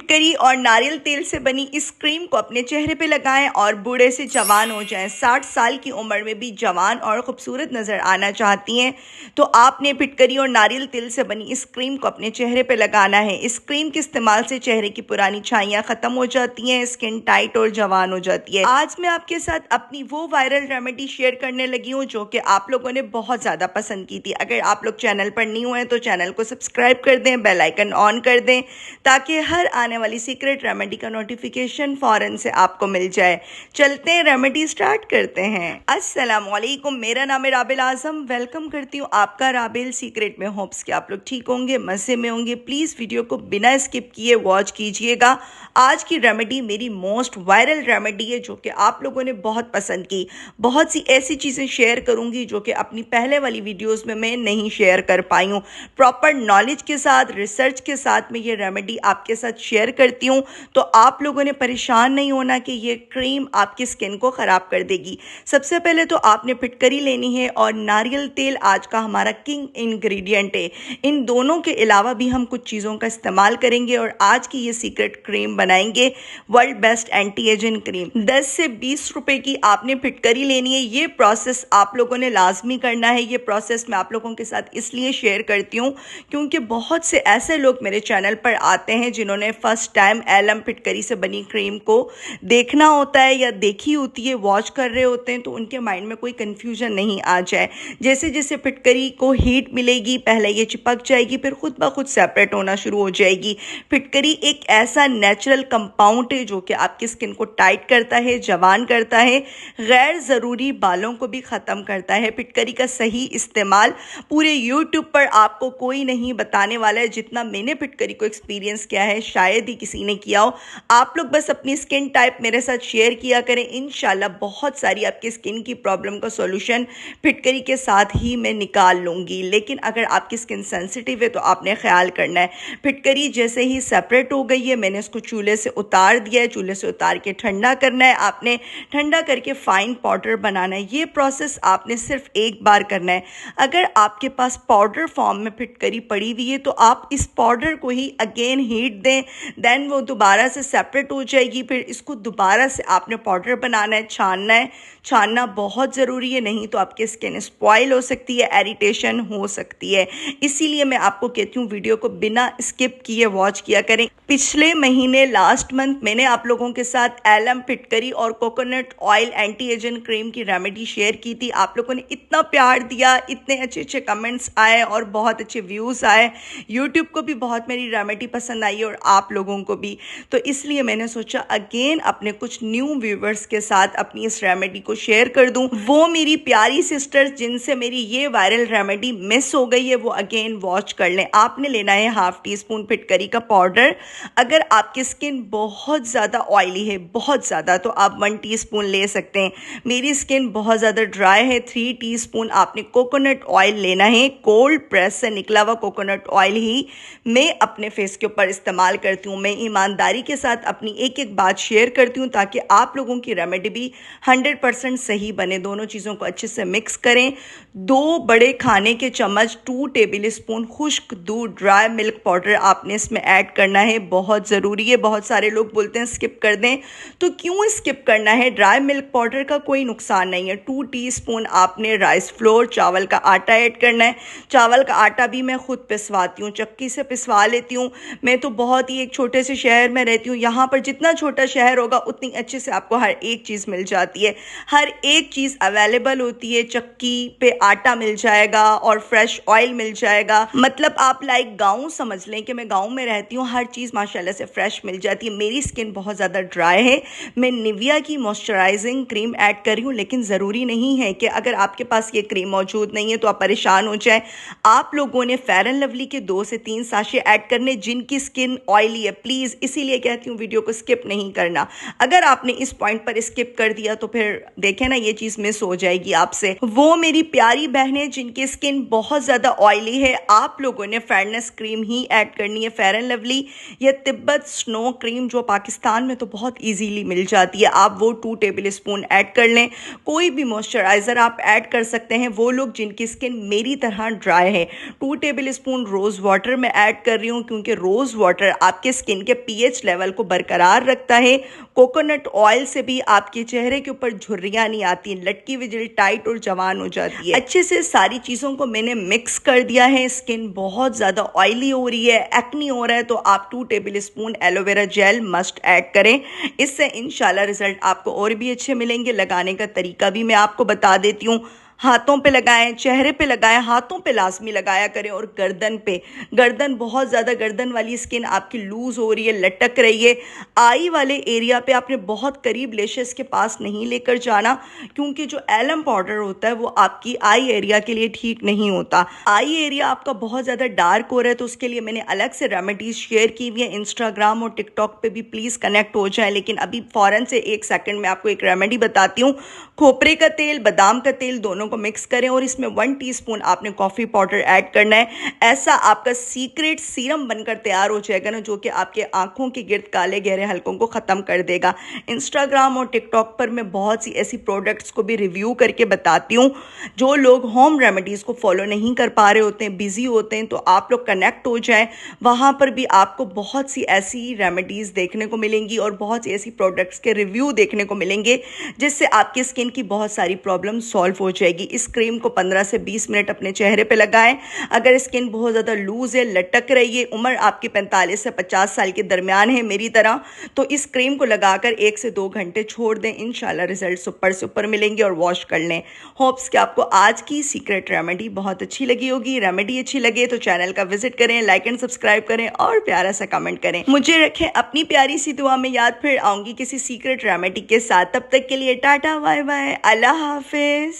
फिटकरी और नारियल तेल से बनी इस क्रीम को अपने चेहरे पे लगाएं और बूढ़े से जवान हो जाएं। 60 साल की उम्र में भी जवान और खूबसूरत नजर आना चाहती हैं तो आपने फिटकरी और नारियल तेल से बनी इस क्रीम को अपने चेहरे पे लगाना है। इस क्रीम के इस्तेमाल से चेहरे की पुरानी छाइयां खत्म हो जाती हैं, स्किन टाइट और जवान हो जाती है। आज मैं आपके साथ अपनी वो वायरल रेमेडी शेयर करने लगी हूँ जो कि आप लोगों ने बहुत ज्यादा पसंद की थी। अगर आप लोग चैनल पर न्यू हैं तो चैनल को सब्सक्राइब कर दें, बेल आइकन ऑन कर दें ताकि हर आने वाली सीक्रेट रेमेडी का नोटिफिकेशन फौरन से आपको मिल जाए। चलते हैं, रेमेडी स्टार्ट करते हैं। अस्सलाम वालेकुम, मेरा नाम है राबिल आजम। वेलकम करती हूँ आपका राबिल सीक्रेट में। होप्स कि आप लोग ठीक होंगे, मज़े में होंगे। प्लीज़ वीडियो को बिना स्किप किए वॉच कीजिएगा। आज की रेमेडी मेरी मोस्ट वायरल रेमेडी है जो कि आप लोगों ने बहुत पसंद की। बहुत सी ऐसी चीज़ें शेयर करूँगी जो कि अपनी पहले वाली वीडियोज़ में मैं नहीं शेयर कर पाई हूँ। प्रॉपर नॉलेज के साथ, रिसर्च के साथ मैं ये रेमेडी आपके साथ शेयर करती हूँ तो आप लोगों ने परेशान नहीं होना कि ये क्रीम आपकी स्किन को ख़राब कर देगी। सबसे पहले तो आपने फिटकरी लेनी है और नारियल तेल आज का हमारा किंग इंग्रेडिएंट है। इन दोनों के अलावा भी हम कुछ चीज़ों का इस्तेमाल करेंगे और आज की ये सीक्रेट क्रीम बनाएंगे, world best anti ageing cream. 10 से 20 रुपए की आपने फिटकरी लेनी है। ये प्रोसेस आप लोगों ने लाजमी करना है। ये प्रोसेस मैं आप लोगों के साथ इसलिए शेयर करती हूँ क्योंकि बहुत से ऐसे लोग मेरे चैनल पर आते हैं जिन्होंने फर्स्ट टाइम एलम फिटकरी से बनी क्रीम को देखना होता है या देखी होती है, वॉच कर रहे होते हैं, तो उनके माइंड में कोई कंफ्यूजन नहीं आ जाए। जैसे जैसे फिटकरी को हीट मिलेगी पहले ये चिपक जाएगी, फिर खुद ब खुद सेपरेट होना शुरू हो जाएगी। फिटकरी एक ऐसा नेचुरल कंपाउंड है जो कि आपकी स्किन को टाइट करता है, जवान करता है, गैर ज़रूरी बालों को भी ख़त्म करता है। फिटकरी का सही इस्तेमाल पूरे यूट्यूब पर आपको कोई नहीं बताने वाला है। जितना मैंने फिटकरी को एक्सपीरियंस किया है शायद ही किसी ने किया हो। आप लोग बस अपनी स्किन टाइप मेरे साथ शेयर किया करें, इंशाल्लाह बहुत सारी आपकी स्किन की प्रॉब्लम का सॉल्यूशन फिटकरी के साथ ही मैं निकाल लूँगी। लेकिन अगर आपकी स्किन सेंसिटिव है तो आपने ख्याल करना है। फिटकरी जैसे ही सेपरेट हो गई है मैंने इसको चूल्हे से उतार दिया है। चूल्हे से उतार के ठंडा करना है। आपने ठंडा करके फाइन पाउडर बनाना है। ये प्रोसेस आपने सिर्फ एक बार करना है। अगर आपके पास पाउडर फॉर्म में फिटकरी पड़ी हुई है तो आप इस पाउडर को ही अगेन हीट दें, देन वो दोबारा से सेपरेट हो जाएगी। फिर इसको दोबारा से आपने पाउडर बनाना है, छानना है। छानना बहुत ज़रूरी है, नहीं तो आपकी स्किन स्पॉइल हो सकती है, इरिटेशन हो सकती है। इसीलिए मैं आपको कहती हूँ वीडियो को बिना स्किप किए वॉच किया करें। पिछले महीने लास्ट मंथ मैंने आप लोगों के साथ एलम फिटकरी और coconut oil anti ageing cream की रेमेडी शेयर की थी। आप लोगों ने इतना प्यार दिया, इतने अच्छे अच्छे कमेंट्स आए और बहुत अच्छे व्यूज़ आए। यूट्यूब को भी बहुत मेरी रेमेडी पसंद आई और आप लोगों को भी। तो इसलिए मैंने सोचा अगेन अपने कुछ न्यू व्यूवर्स के साथ अपनी इस रेमेडी को शेयर कर दूं। वो मेरी प्यारी सिस्टर्स जिनसे मेरी ये वायरल रेमेडी मिस हो गई है वो अगेन वॉच कर लें। आपने लेना है हाफ टी स्पून फिटकरी का पाउडर। अगर आपकी स्किन बहुत ज़्यादा ऑयली है, बहुत ज़्यादा, तो आप 1 टीस्पून ले सकते हैं। मेरी स्किन बहुत ज़्यादा ड्राई है, 3 टीस्पून आपने कोकोनट ऑयल लेना है। कोल्ड प्रेस से निकला हुआ कोकोनट ऑयल ही मैं अपने फेस के ऊपर इस्तेमाल करती हूँ। मैं ईमानदारी के साथ अपनी एक एक बात शेयर करती हूँ ताकि आप लोगों की रेमेडी भी 100% सही बने। दोनों चीज़ों को अच्छे से मिक्स करें। 2 बड़े खाने के चम्मच 2 टेबल स्पून खुश्क दूध, ड्राई मिल्क पाउडर आपने इसमें ऐड करना है। बहुत ज़रूरी है। बहुत सारे लोग बोलते हैं स्किप कर दें, तो क्यों स्किप करना है? ड्राई मिल्क पाउडर का कोई नुकसान नहीं है। 2 टीस्पून आपने राइस फ्लोर, चावल का आटा ऐड करना है। चावल का आटा भी मैं खुद पिसवाती हूँ, चक्की से पिसवा लेती हूँ। मैं तो बहुत ही एक छोटे से शहर में रहती हूँ। यहाँ पर जितना छोटा शहर होगा उतनी अच्छे से आपको हर एक चीज़ मिल जाती है, हर एक चीज़ अवेलेबल होती है। चक्की पे आटा मिल जाएगा और फ्रेश ऑयल मिल जाएगा। मतलब आप लाइक गाँव समझ लें कि मैं गाँव में रहती हूँ। हर चीज़ माशाल्लाह से फ्रेश मिल जाती है। मेरी स्किन बहुत ज़्यादा ड्राई है। मैं निविया की मॉइस्चराइजिंग क्रीम ऐड कर रही हूँ, लेकिन ज़रूरी नहीं है कि अगर आपके पास ये क्रीम मौजूद नहीं है तो आप परेशान हो जाए। आप लोगों ने फेयर एंड लवली के 2 से 3 साशे ऐड करने जिनकी स्किन ऑयली है। प्लीज़ इसीलिए कहती हूँ वीडियो को स्किप नहीं करना। अगर आपने इस पॉइंट पर स्किप कर दिया तो फिर देखें ना, ये चीज़ मिस हो जाएगी आपसे। वो मेरी प्यारी बहनें जिनकी स्किन बहुत ज़्यादा ऑयली है, आप लोगों ने फेयरनेस क्रीम ही ऐड करनी है। फेयर एंड लवली या तिब्बत स्नो क्रीम जो पाकिस्तान में तो बहुत ईजीली मिल जाती है, आप वो 2 टेबल स्पून ऐड कर लें। कोई भी मॉइस्चराइज़र आप ऐड कर सकते हैं। वो लोग जिनकी स्किन मेरी तरह ड्राई है, 2 टेबल स्पून रोज़ वाटर में ऐड कर रही हूँ क्योंकि रोज़ वाटर आपके स्किन के पीएच लेवल को बरकरार रखता है। कोकोनट ऑयल से भी आपके चेहरे के ऊपर झुर्रियाँ नहीं आती, लटकी हुई जल्द टाइट और जवान हो जाती है। अच्छे से सारी चीज़ों को मैंने मिक्स कर दिया है। स्किन बहुत ज़्यादा ऑयली हो रही है, एक्नी हो रहा है, तो आप 2 table spoon aloe vera gel must add करें। इससे इंशाल्लाह रिजल्ट आपको और भी अच्छे मिलेंगे। लगाने का तरीका भी मैं आपको बता देती हूँ। हाथों पे लगाएं, चेहरे पे लगाएं, हाथों पे लाजमी लगाया करें, और गर्दन पे। गर्दन बहुत ज़्यादा, गर्दन वाली स्किन आपकी लूज़ हो रही है, लटक रही है। आई वाले एरिया पे आपने बहुत करीब लेशेस के पास नहीं लेकर जाना, क्योंकि जो एलम पाउडर होता है वो आपकी आई एरिया के लिए ठीक नहीं होता। आई एरिया आपका बहुत ज़्यादा डार्क हो रहा है, तो उसके लिए मैंने अलग से रेमेडीज़ शेयर की हुई है। इंस्टाग्राम और टिकटॉक पे भी प्लीज़ कनेक्ट हो जाए। लेकिन अभी फ़ौरन से 1 सेकंड में आपको एक रेमेडी बताती हूँ। खोपरे का तेल, बादाम का तेल, दोनों को मिक्स करें और इसमें 1 टीस्पून आपने कॉफ़ी पाउडर ऐड करना है। ऐसा आपका सीक्रेट सीरम बनकर तैयार हो जाएगा ना, जो कि आपके आंखों के गिर्द काले गहरे हलकों को ख़त्म कर देगा। इंस्टाग्राम और टिकटॉक पर मैं बहुत सी ऐसी प्रोडक्ट्स को भी रिव्यू करके बताती हूँ। जो लोग होम रेमेडीज़ को फॉलो नहीं कर पा रहे होते हैं, बिजी होते हैं, तो आप लोग कनेक्ट हो जाएं। वहाँ पर भी आपको बहुत सी ऐसी रेमेडीज़ देखने को मिलेंगी और बहुत सी ऐसी प्रोडक्ट्स के रिव्यू देखने को मिलेंगे, जिससे आपकी स्किन की बहुत सारी प्रॉब्लम सॉल्व हो जाएगी। इस क्रीम को 15 से 20 मिनट अपने चेहरे पे लगाएं। अगर स्किन बहुत ज़्यादा लूज़ है, लटक रही है, उम्र आपकी 45 से 50 साल के दरमियान है मेरी तरह, तो इस क्रीम को लगाकर 1 से 2 घंटे छोड़ दें। इंशाल्लाह रिजल्ट सुपर सुपर मिलेंगे। और वॉश कर लें। होप्स कि आपको आज की सीक्रेट रेमेडी बहुत अच्छी लगी होगी। रेमेडी अच्छी लगे तो चैनल का विजिट करें, लाइक एंड सब्सक्राइब करें और प्यारा सा कमेंट करें। मुझे रखें अपनी प्यारी सी दुआ में याद। फिर आऊंगी किसी सीक्रेट रेमेडी के साथ। तब तक के लिए टाटा, बाय बाय, अल्लाह हाफिज।